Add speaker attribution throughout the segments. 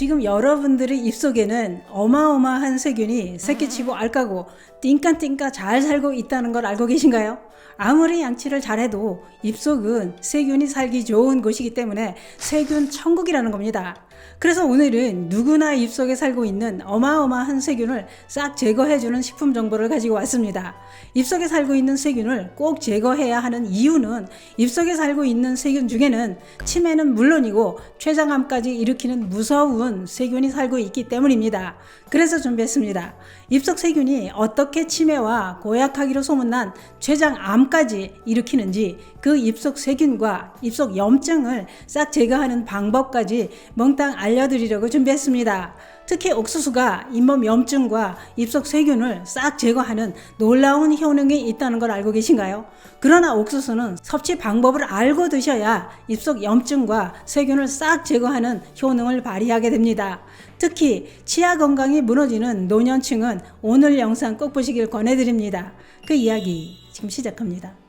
Speaker 1: 지금 여러분들의 입속에는 어마어마한 세균이 새끼치고 알까고 띵까띵까 잘 살고 있다는 걸 알고 계신가요? 아무리 양치를 잘해도 입속은 세균이 살기 좋은 곳이기 때문에 세균 천국이라는 겁니다. 그래서 오늘은 누구나 입속에 살고 있는 어마어마한 세균을 싹 제거해주는 식품 정보를 가지고 왔습니다. 입속에 살고 있는 세균을 꼭 제거해야 하는 이유는 입속에 살고 있는 세균 중에는 치매는 물론이고 췌장암까지 일으키는 무서운 세균이 살고 있기 때문입니다. 그래서 준비했습니다. 입속 세균이 어떻게 치매와 고약하기로 소문난 췌장암까지 일으키는지 그 입속 세균과 입속 염증을 싹 제거하는 방법까지 몽땅 알려드리려고 준비했습니다. 특히 옥수수가 잇몸 염증과 입속 세균을 싹 제거하는 놀라운 효능이 있다는 걸 알고 계신가요? 그러나 옥수수는 섭취 방법을 알고 드셔야 입속 염증과 세균을 싹 제거하는 효능을 발휘하게 됩니다. 특히 치아 건강이 무너지는 노년층은 오늘 영상 꼭 보시길 권해드립니다. 그 이야기 지금 시작합니다.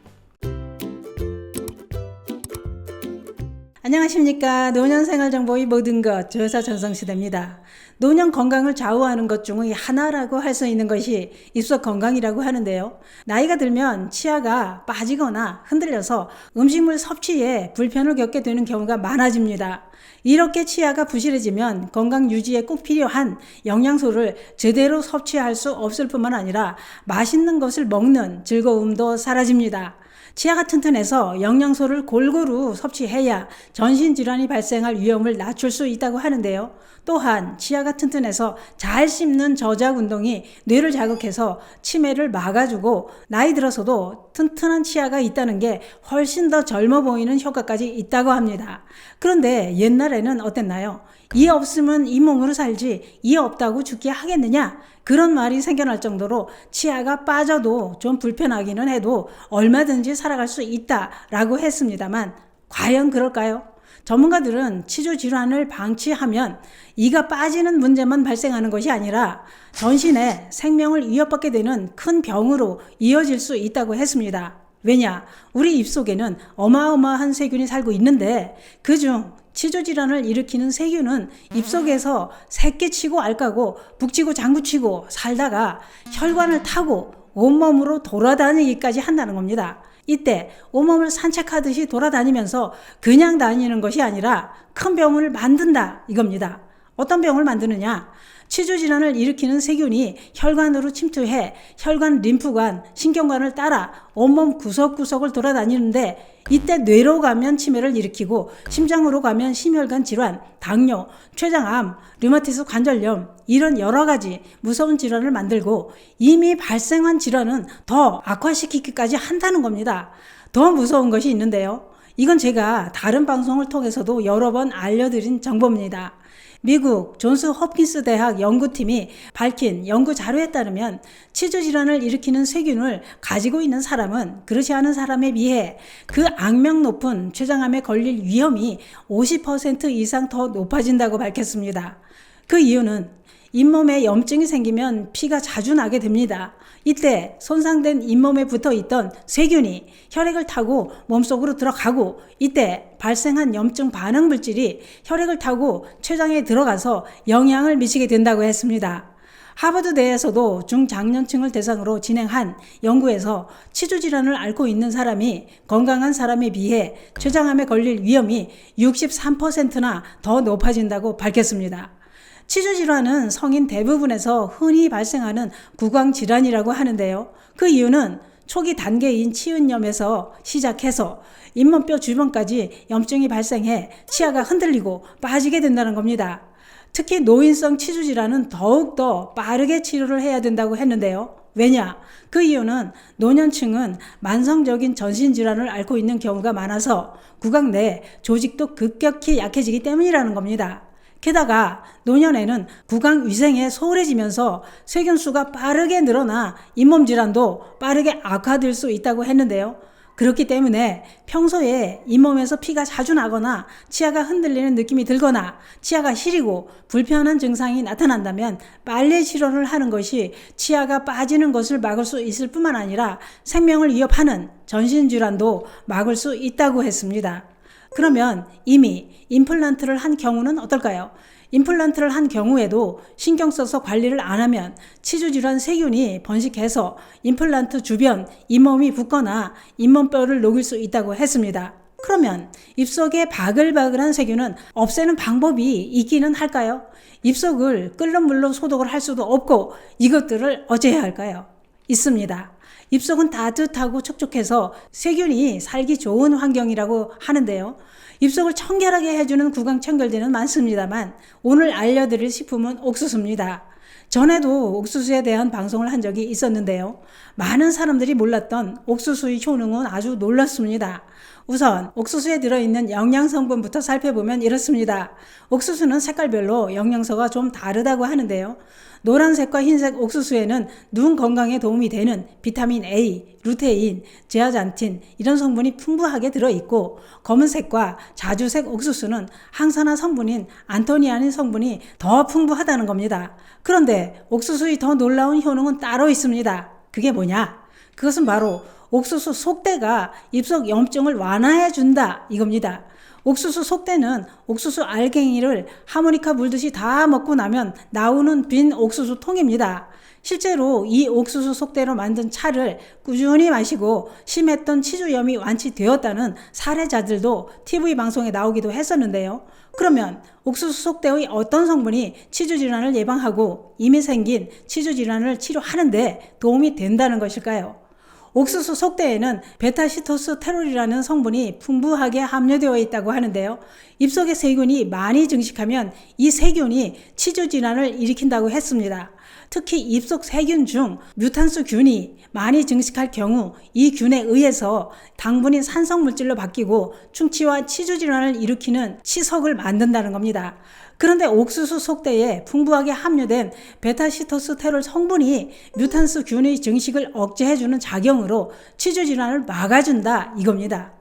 Speaker 1: 안녕하십니까. 노년생활정보의 모든 것 조여사 전성시대입니다. 노년 건강을 좌우하는 것 중의 하나라고 할 수 있는 것이 입속 건강이라고 하는데요. 나이가 들면 치아가 빠지거나 흔들려서 음식물 섭취에 불편을 겪게 되는 경우가 많아집니다. 이렇게 치아가 부실해지면 건강 유지에 꼭 필요한 영양소를 제대로 섭취할 수 없을 뿐만 아니라 맛있는 것을 먹는 즐거움도 사라집니다. 치아가 튼튼해서 영양소를 골고루 섭취해야 전신질환이 발생할 위험을 낮출 수 있다고 하는데요. 또한 치아가 튼튼해서 잘 씹는 저작 운동이 뇌를 자극해서 치매를 막아주고 나이 들어서도 튼튼한 치아가 있다는 게 훨씬 더 젊어 보이는 효과까지 있다고 합니다. 그런데 옛날에는 어땠나요? 이 없으면 잇몸으로 살지 이 없다고 죽게 하겠느냐? 그런 말이 생겨날 정도로 치아가 빠져도 좀 불편하기는 해도 얼마든지 살아갈 수 있다라고 했습니다만 과연 그럴까요? 전문가들은 치주 질환을 방치하면 이가 빠지는 문제만 발생하는 것이 아니라 전신에 생명을 위협받게 되는 큰 병으로 이어질 수 있다고 했습니다. 왜냐? 우리 입속에는 어마어마한 세균이 살고 있는데 그중 치주질환을 일으키는 세균은 입속에서 새끼치고 알까고 북치고 장구치고 살다가 혈관을 타고 온몸으로 돌아다니기까지 한다는 겁니다. 이때 온몸을 산책하듯이 돌아다니면서 그냥 다니는 것이 아니라 큰 병을 만든다 이겁니다. 어떤 병을 만드느냐? 치주질환을 일으키는 세균이 혈관으로 침투해 혈관, 림프관, 신경관을 따라 온몸 구석구석을 돌아다니는데 이때 뇌로 가면 치매를 일으키고 심장으로 가면 심혈관 질환, 당뇨, 췌장암, 류마티스 관절염 이런 여러 가지 무서운 질환을 만들고 이미 발생한 질환은 더 악화시키기까지 한다는 겁니다. 더 무서운 것이 있는데요. 이건 제가 다른 방송을 통해서도 여러 번 알려드린 정보입니다. 미국 존스 홉킨스 대학 연구팀이 밝힌 연구 자료에 따르면 치주 질환을 일으키는 세균을 가지고 있는 사람은 그렇지 않은 사람에 비해 그 악명 높은 췌장암에 걸릴 위험이 50% 이상 더 높아진다고 밝혔습니다. 그 이유는 잇몸에 염증이 생기면 피가 자주 나게 됩니다. 이때 손상된 잇몸에 붙어있던 세균이 혈액을 타고 몸속으로 들어가고 이때 발생한 염증 반응 물질이 혈액을 타고 췌장에 들어가서 영향을 미치게 된다고 했습니다. 하버드대에서도 중장년층을 대상으로 진행한 연구에서 치주질환을 앓고 있는 사람이 건강한 사람에 비해 췌장암에 걸릴 위험이 63%나 더 높아진다고 밝혔습니다. 치주질환은 성인 대부분에서 흔히 발생하는 구강질환이라고 하는데요. 그 이유는 초기 단계인 치은염에서 시작해서 잇몸뼈 주변까지 염증이 발생해 치아가 흔들리고 빠지게 된다는 겁니다. 특히 노인성 치주질환은 더욱더 빠르게 치료를 해야 된다고 했는데요. 왜냐? 그 이유는 노년층은 만성적인 전신질환을 앓고 있는 경우가 많아서 구강 내 조직도 급격히 약해지기 때문이라는 겁니다. 게다가 노년에는 구강 위생에 소홀해지면서 세균수가 빠르게 늘어나 잇몸 질환도 빠르게 악화될 수 있다고 했는데요. 그렇기 때문에 평소에 잇몸에서 피가 자주 나거나 치아가 흔들리는 느낌이 들거나 치아가 시리고 불편한 증상이 나타난다면 빨리 치료를 하는 것이 치아가 빠지는 것을 막을 수 있을 뿐만 아니라 생명을 위협하는 전신질환도 막을 수 있다고 했습니다. 그러면 이미 임플란트를 한 경우는 어떨까요? 임플란트를 한 경우에도 신경 써서 관리를 안 하면 치주질환 세균이 번식해서 임플란트 주변 잇몸이 붓거나 잇몸뼈를 녹일 수 있다고 했습니다. 그러면 입속에 바글바글한 세균은 없애는 방법이 있기는 할까요? 입속을 끓는 물로 소독을 할 수도 없고 이것들을 어찌해야 할까요? 있습니다. 입속은 따뜻하고 촉촉해서 세균이 살기 좋은 환경이라고 하는데요. 입속을 청결하게 해주는 구강청결제는 많습니다만 오늘 알려드릴 식품은 옥수수입니다. 전에도 옥수수에 대한 방송을 한 적이 있었는데요. 많은 사람들이 몰랐던 옥수수의 효능은 아주 놀랍습니다. 우선 옥수수에 들어있는 영양성분부터 살펴보면 이렇습니다. 옥수수는 색깔별로 영양소가 좀 다르다고 하는데요. 노란색과 흰색 옥수수에는 눈 건강에 도움이 되는 비타민 A, 루테인, 제아잔틴 이런 성분이 풍부하게 들어있고 검은색과 자주색 옥수수는 항산화 성분인 안토니아닌 성분이 더 풍부하다는 겁니다. 그런데 옥수수의 더 놀라운 효능은 따로 있습니다. 그게 뭐냐? 그것은 바로 옥수수 속대가 입속 염증을 완화해 준다 이겁니다. 옥수수 속대는 옥수수 알갱이를 하모니카 물듯이 다 먹고 나면 나오는 빈 옥수수 통입니다. 실제로 이 옥수수 속대로 만든 차를 꾸준히 마시고 심했던 치주염이 완치되었다는 사례자들도 TV 방송에 나오기도 했었는데요. 그러면 옥수수 속대의 어떤 성분이 치주 질환을 예방하고 이미 생긴 치주 질환을 치료하는데 도움이 된다는 것일까요? 옥수수 속대에는 베타시토스테롤이라는 성분이 풍부하게 함유되어 있다고 하는데요. 입속의 세균이 많이 증식하면 이 세균이 치주 질환을 일으킨다고 했습니다. 특히 입속 세균 중 뮤탄스균이 많이 증식할 경우 이 균에 의해서 당분이 산성물질로 바뀌고 충치와 치주 질환을 일으키는 치석을 만든다는 겁니다. 그런데 옥수수 속대에 풍부하게 함유된 베타시토스테롤 성분이 뮤탄스균의 증식을 억제해주는 작용으로 치주 질환을 막아준다 이겁니다.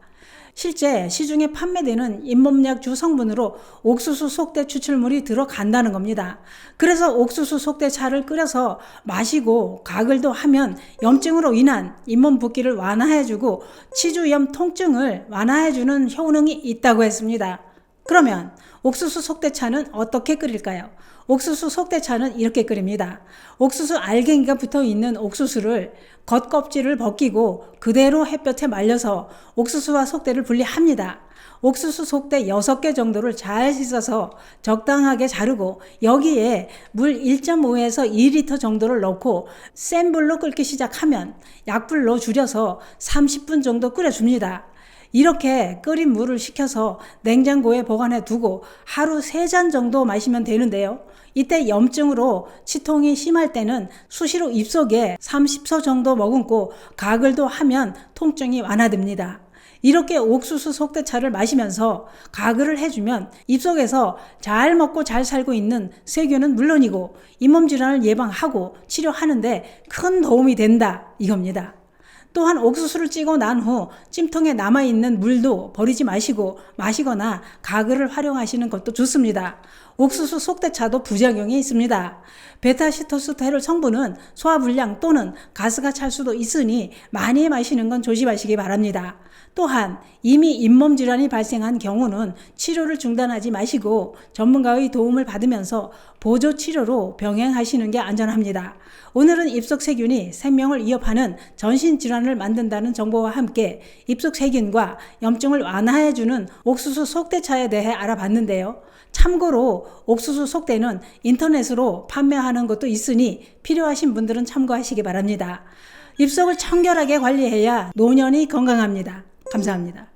Speaker 1: 실제 시중에 판매되는 잇몸약 주 성분으로 옥수수 속대 추출물이 들어간다는 겁니다. 그래서 옥수수 속대 차를 끓여서 마시고 가글도 하면 염증으로 인한 잇몸 붓기를 완화해주고 치주염 통증을 완화해주는 효능이 있다고 했습니다. 그러면 옥수수 속대차는 어떻게 끓일까요? 옥수수 속대차는 이렇게 끓입니다. 옥수수 알갱이가 붙어있는 옥수수를 겉껍질을 벗기고 그대로 햇볕에 말려서 옥수수와 속대를 분리합니다. 옥수수 속대 6개 정도를 잘 씻어서 적당하게 자르고 여기에 물 1.5에서 2리터 정도를 넣고 센 불로 끓기 시작하면 약불로 줄여서 30분 정도 끓여줍니다. 이렇게 끓인 물을 식혀서 냉장고에 보관해 두고 하루 3잔 정도 마시면 되는데요. 이때 염증으로 치통이 심할 때는 수시로 입속에 30초 정도 머금고 가글도 하면 통증이 완화됩니다. 이렇게 옥수수 속대차를 마시면서 가글을 해주면 입속에서 잘 먹고 잘 살고 있는 세균은 물론이고 잇몸 질환을 예방하고 치료하는데 큰 도움이 된다 이겁니다. 또한 옥수수를 찌고 난 후 찜통에 남아있는 물도 버리지 마시고 마시거나 가글을 활용하시는 것도 좋습니다. 옥수수 속대차도 부작용이 있습니다. 베타시토스테롤 성분은 소화불량 또는 가스가 찰 수도 있으니 많이 마시는 건 조심하시기 바랍니다. 또한 이미 잇몸 질환이 발생한 경우는 치료를 중단하지 마시고 전문가의 도움을 받으면서 보조 치료로 병행하시는 게 안전합니다. 오늘은 입속 세균이 생명을 위협하는 전신 질환을 만든다는 정보와 함께 입속 세균과 염증을 완화해주는 옥수수 속대차에 대해 알아봤는데요. 참고로 옥수수 속대는 인터넷으로 판매하는 것도 있으니 필요하신 분들은 참고하시기 바랍니다. 입속을 청결하게 관리해야 노년이 건강합니다. 감사합니다.